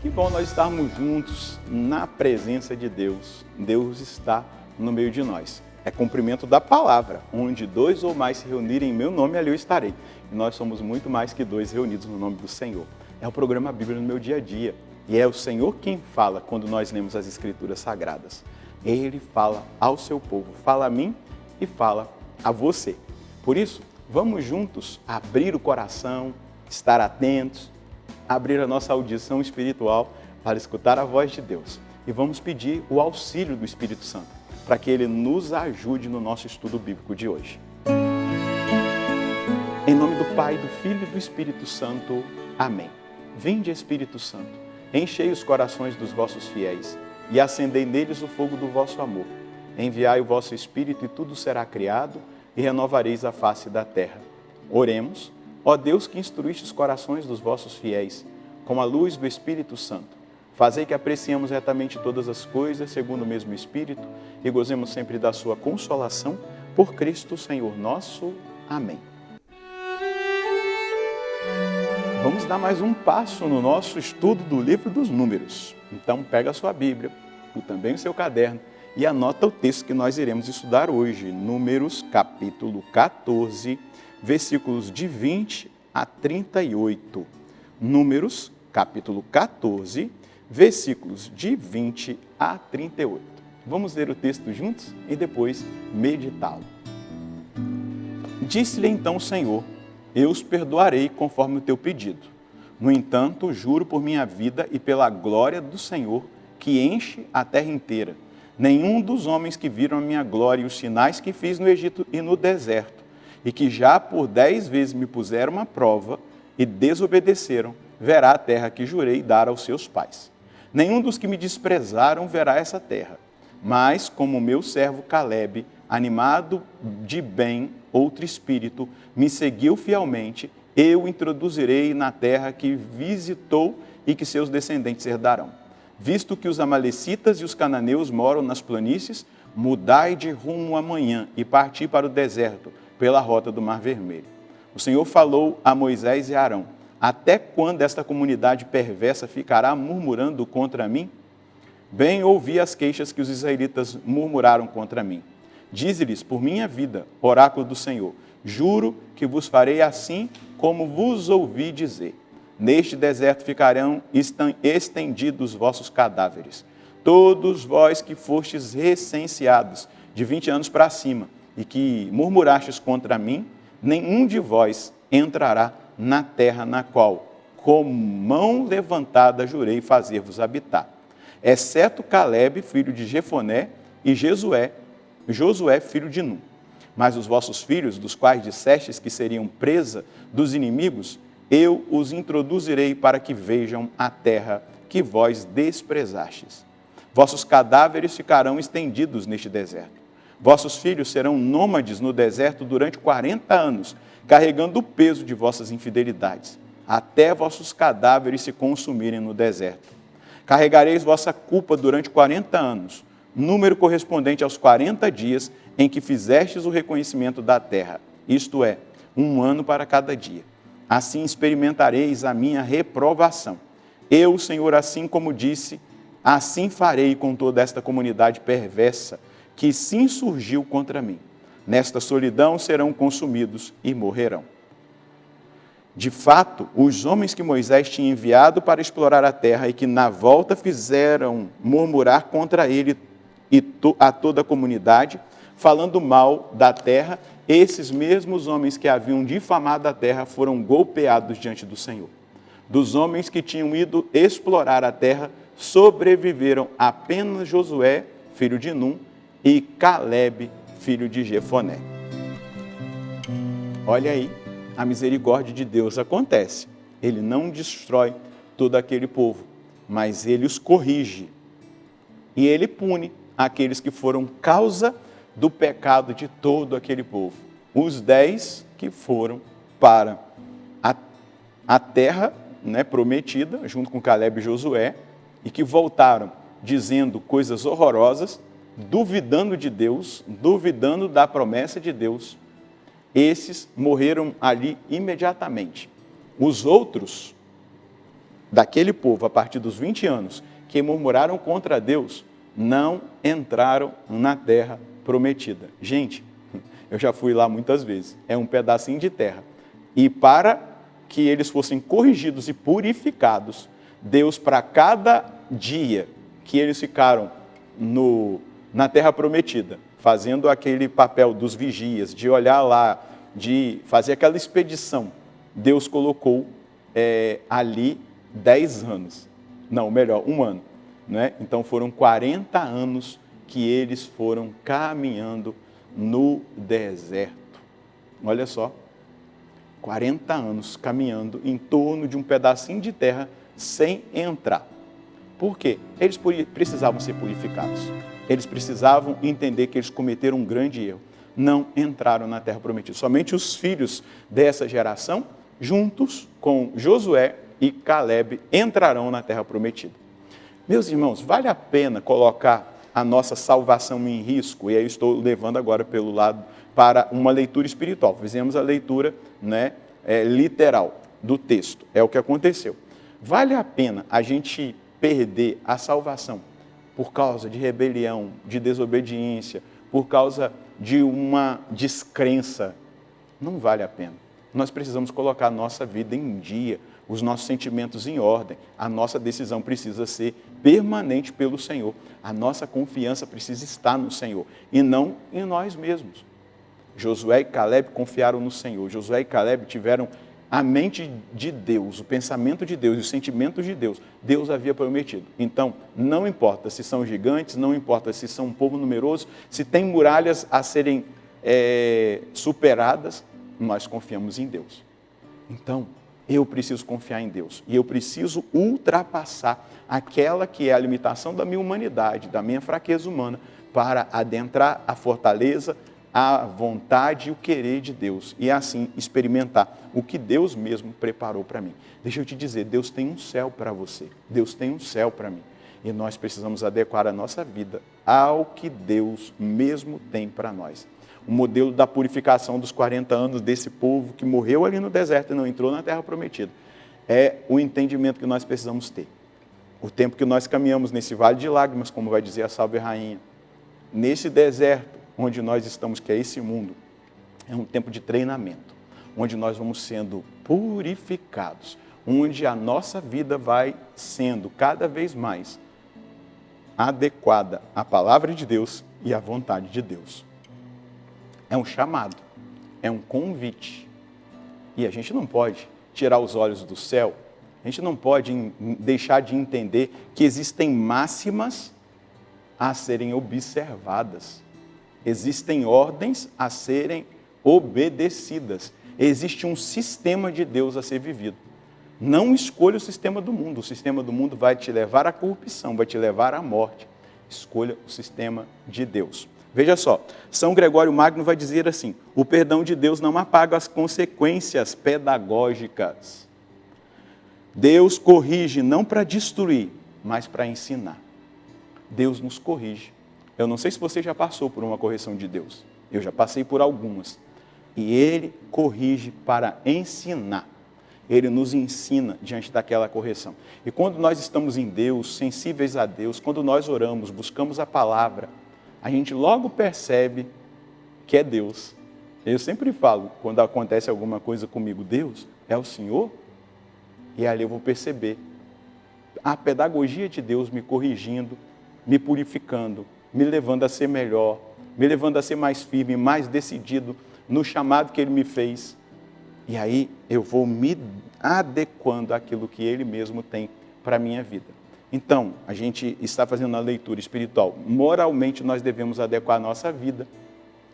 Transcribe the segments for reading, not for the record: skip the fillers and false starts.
Que bom nós estarmos juntos na presença de Deus. Deus está no meio de nós. É cumprimento da palavra, onde 2 ou mais se reunirem em meu nome, ali eu estarei. E nós somos muito mais que 2 reunidos no nome do Senhor. É o programa Bíblia no meu dia a dia. E é o Senhor quem fala quando nós lemos as Escrituras Sagradas. Ele fala ao seu povo, fala a mim e fala a você. Por isso, vamos juntos abrir o coração, estar atentos, abrir a nossa audição espiritual para escutar a voz de Deus. E vamos pedir o auxílio do Espírito Santo, para que Ele nos ajude no nosso estudo bíblico de hoje. Em nome do Pai, do Filho e do Espírito Santo. Amém. Vinde, Espírito Santo, enchei os corações dos vossos fiéis e acendei neles o fogo do vosso amor. Enviai o vosso Espírito e tudo será criado e renovareis a face da terra. Oremos. Ó Deus, que instruíste os corações dos vossos fiéis com a luz do Espírito Santo, fazei que apreciemos retamente todas as coisas segundo o mesmo Espírito e gozemos sempre da sua consolação por Cristo Senhor nosso. Amém. Vamos dar mais um passo no nosso estudo do livro dos Números. Então pega a sua Bíblia, e também o seu caderno e anota o texto que nós iremos estudar hoje. Números capítulo 14, versículos de 20 a 38. Números, capítulo 14, versículos de 20 a 38. Vamos ler o texto juntos e depois meditá-lo. Disse-lhe então o Senhor: eu os perdoarei conforme o teu pedido. No entanto, juro por minha vida e pela glória do Senhor, que enche a terra inteira, nenhum dos homens que viram a minha glória e os sinais que fiz no Egito e no deserto, e que já por 10 vezes me puseram à prova e desobedeceram, verá a terra que jurei dar aos seus pais. Nenhum dos que me desprezaram verá essa terra, mas como o meu servo Caleb, animado de bem, outro espírito, me seguiu fielmente, eu o introduzirei na terra que visitou e que seus descendentes herdarão. Visto que os amalecitas e os cananeus moram nas planícies, mudai de rumo amanhã e parti para o deserto, pela rota do Mar Vermelho. O Senhor falou a Moisés e a Arão: até quando esta comunidade perversa ficará murmurando contra mim? Bem ouvi as queixas que os israelitas murmuraram contra mim. Dize-lhes, por minha vida, oráculo do Senhor, juro que vos farei assim como vos ouvi dizer. Neste deserto ficarão estendidos vossos cadáveres. Todos vós que fostes recenseados de 20 anos para cima, e que murmurastes contra mim, nenhum de vós entrará na terra na qual, com mão levantada, jurei fazer-vos habitar, exceto Caleb, filho de Jefoné, e Josué, filho de Num. Mas os vossos filhos, dos quais dissestes que seriam presa dos inimigos, eu os introduzirei para que vejam a terra que vós desprezastes. Vossos cadáveres ficarão estendidos neste deserto. Vossos filhos serão nômades no deserto durante 40 anos, carregando o peso de vossas infidelidades, até vossos cadáveres se consumirem no deserto. Carregareis vossa culpa durante 40 anos, número correspondente aos 40 dias em que fizestes o reconhecimento da terra, isto é, 1 ano para cada dia. Assim experimentareis a minha reprovação. Eu, Senhor, assim como disse, assim farei com toda esta comunidade perversa, que se insurgiu contra mim. Nesta solidão serão consumidos e morrerão. De fato, os homens que Moisés tinha enviado para explorar a terra e que na volta fizeram murmurar contra ele e a toda a comunidade, falando mal da terra, esses mesmos homens que haviam difamado a terra foram golpeados diante do Senhor. Dos homens que tinham ido explorar a terra, sobreviveram apenas Josué, filho de Num, e Caleb, filho de Jefoné. Olha aí, a misericórdia de Deus acontece. Ele não destrói todo aquele povo, mas ele os corrige. E ele pune aqueles que foram causa do pecado de todo aquele povo. Os 10 que foram para a terra, prometida, junto com Caleb e Josué, e que voltaram dizendo coisas horrorosas, duvidando de Deus, duvidando da promessa de Deus, esses morreram ali imediatamente. Os outros daquele povo, a partir dos 20 anos, que murmuraram contra Deus, não entraram na terra prometida. Gente, eu já fui lá muitas vezes, é um pedacinho de terra. E para que eles fossem corrigidos e purificados, Deus, para cada dia que eles ficaram na terra prometida, fazendo aquele papel dos vigias, de olhar lá, de fazer aquela expedição, Deus colocou ali 10 anos, não, melhor, 1 ano. Né? Então foram 40 anos que eles foram caminhando no deserto. Olha só, 40 anos caminhando em torno de um pedacinho de terra sem entrar. Por quê? Eles precisavam ser purificados. Eles precisavam entender que eles cometeram um grande erro. Não entraram na terra prometida. Somente os filhos dessa geração, juntos com Josué e Caleb, entrarão na terra prometida. Meus irmãos, vale a pena colocar a nossa salvação em risco? E aí eu estou levando agora pelo lado para uma leitura espiritual. Fizemos a leitura literal do texto. É o que aconteceu. Vale a pena a gente perder a salvação por causa de rebelião, de desobediência, por causa de uma descrença? Não vale a pena. Nós precisamos colocar a nossa vida em dia, os nossos sentimentos em ordem. A nossa decisão precisa ser permanente pelo Senhor. A nossa confiança precisa estar no Senhor e não em nós mesmos. Josué e Caleb confiaram no Senhor. Josué e Caleb tiveram a mente de Deus, o pensamento de Deus e os sentimentos de Deus. Deus havia prometido. Então, não importa se são gigantes, não importa se são um povo numeroso, se tem muralhas a serem superadas, nós confiamos em Deus. Então, eu preciso confiar em Deus e eu preciso ultrapassar aquela que é a limitação da minha humanidade, da minha fraqueza humana, para adentrar a fortaleza, a vontade e o querer de Deus e assim experimentar o que Deus mesmo preparou para mim. Deixa eu te dizer, Deus tem um céu para você, Deus tem um céu para mim e nós precisamos adequar a nossa vida ao que Deus mesmo tem para nós. O modelo da purificação dos 40 anos desse povo que morreu ali no deserto e não entrou na terra prometida é o entendimento que nós precisamos ter. O tempo que nós caminhamos nesse vale de lágrimas, como vai dizer a Salve Rainha, nesse deserto onde nós estamos, que é esse mundo, é um tempo de treinamento, onde nós vamos sendo purificados, onde a nossa vida vai sendo cada vez mais adequada à palavra de Deus e à vontade de Deus. É um chamado, é um convite. E a gente não pode tirar os olhos do céu, a gente não pode deixar de entender que existem máximas a serem observadas. Existem ordens a serem obedecidas. Existe um sistema de Deus a ser vivido. Não escolha o sistema do mundo. O sistema do mundo vai te levar à corrupção, vai te levar à morte. Escolha o sistema de Deus. Veja só, São Gregório Magno vai dizer assim: o perdão de Deus não apaga as consequências pedagógicas. Deus corrige não para destruir, mas para ensinar. Deus nos corrige. Eu não sei se você já passou por uma correção de Deus. Eu já passei por algumas. E Ele corrige para ensinar. Ele nos ensina diante daquela correção. E quando nós estamos em Deus, sensíveis a Deus, quando nós oramos, buscamos a palavra, a gente logo percebe que é Deus. Eu sempre falo, quando acontece alguma coisa comigo, Deus é o Senhor? E ali eu vou perceber a pedagogia de Deus me corrigindo, me purificando, me levando a ser melhor, me levando a ser mais firme, mais decidido no chamado que Ele me fez. E aí eu vou me adequando àquilo que Ele mesmo tem para a minha vida. Então, a gente está fazendo uma leitura espiritual. Moralmente, nós devemos adequar a nossa vida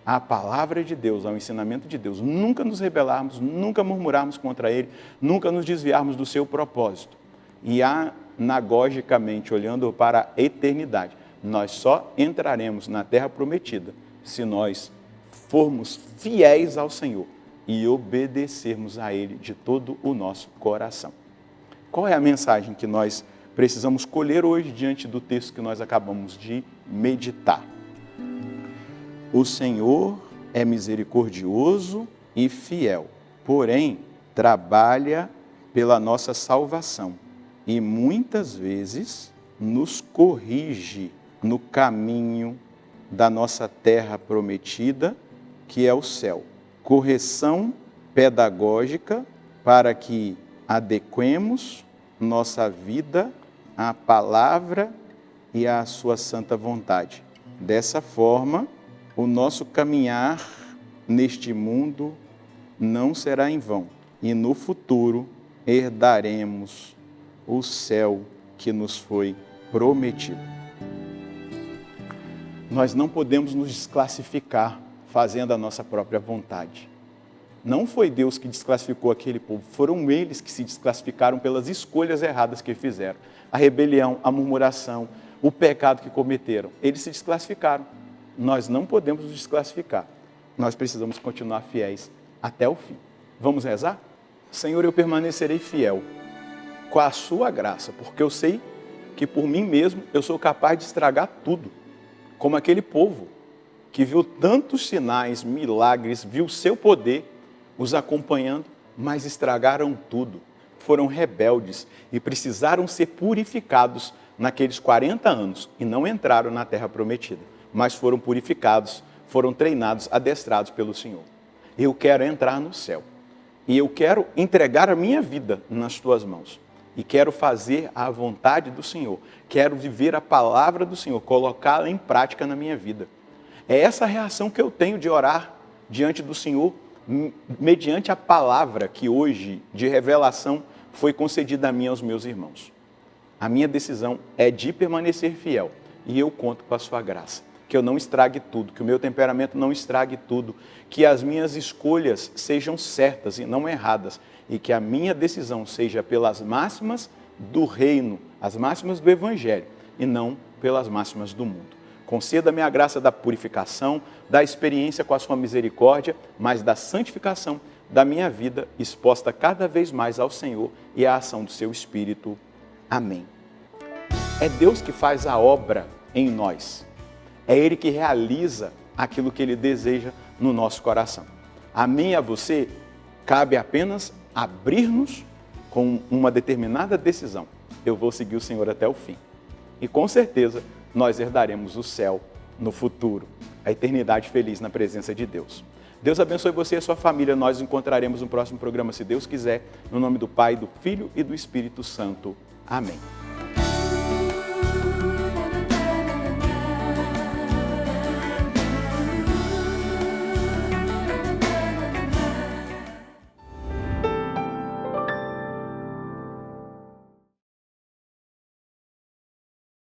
à palavra de Deus, ao ensinamento de Deus. Nunca nos rebelarmos, nunca murmurarmos contra Ele, nunca nos desviarmos do seu propósito. E anagogicamente, olhando para a eternidade, nós só entraremos na terra prometida se nós formos fiéis ao Senhor e obedecermos a Ele de todo o nosso coração. Qual é a mensagem que nós precisamos colher hoje diante do texto que nós acabamos de meditar? O Senhor é misericordioso e fiel, porém trabalha pela nossa salvação. e muitas vezes nos corrige no caminho da nossa terra prometida, que é o céu. Correção pedagógica para que adequemos nossa vida à palavra e à sua santa vontade. Dessa forma, o nosso caminhar neste mundo não será em vão e no futuro herdaremos o céu que nos foi prometido. Nós não podemos nos desclassificar fazendo a nossa própria vontade. Não foi Deus que desclassificou aquele povo, foram eles que se desclassificaram pelas escolhas erradas que fizeram. A rebelião, a murmuração, o pecado que cometeram. Eles se desclassificaram. Nós não podemos nos desclassificar. Nós precisamos continuar fiéis até o fim. Vamos rezar? Senhor, eu permanecerei fiel com a sua graça, porque eu sei que por mim mesmo eu sou capaz de estragar tudo. Como aquele povo que viu tantos sinais, milagres, viu seu poder os acompanhando, mas estragaram tudo. Foram rebeldes e precisaram ser purificados naqueles 40 anos e não entraram na terra prometida, mas foram purificados, foram treinados, adestrados pelo Senhor. Eu quero entrar no céu e eu quero entregar a minha vida nas tuas mãos e quero fazer a vontade do Senhor, quero viver a palavra do Senhor, colocá-la em prática na minha vida. É essa a reação que eu tenho de orar diante do Senhor, mediante a palavra que hoje, de revelação, foi concedida a mim e aos meus irmãos. A minha decisão é de permanecer fiel e eu conto com a sua graça. Que eu não estrague tudo, que o meu temperamento não estrague tudo, que as minhas escolhas sejam certas e não erradas e que a minha decisão seja pelas máximas do reino, as máximas do Evangelho e não pelas máximas do mundo. Conceda-me a graça da purificação, da experiência com a sua misericórdia, mas da santificação da minha vida exposta cada vez mais ao Senhor e à ação do seu Espírito. Amém. É Deus que faz a obra em nós. É Ele que realiza aquilo que Ele deseja no nosso coração. A mim e a você cabe apenas abrir-nos com uma determinada decisão. Eu vou seguir o Senhor até o fim. E com certeza nós herdaremos o céu no futuro, a eternidade feliz na presença de Deus. Deus abençoe você e a sua família. Nós nos encontraremos no próximo programa, se Deus quiser, no nome do Pai, do Filho e do Espírito Santo. Amém.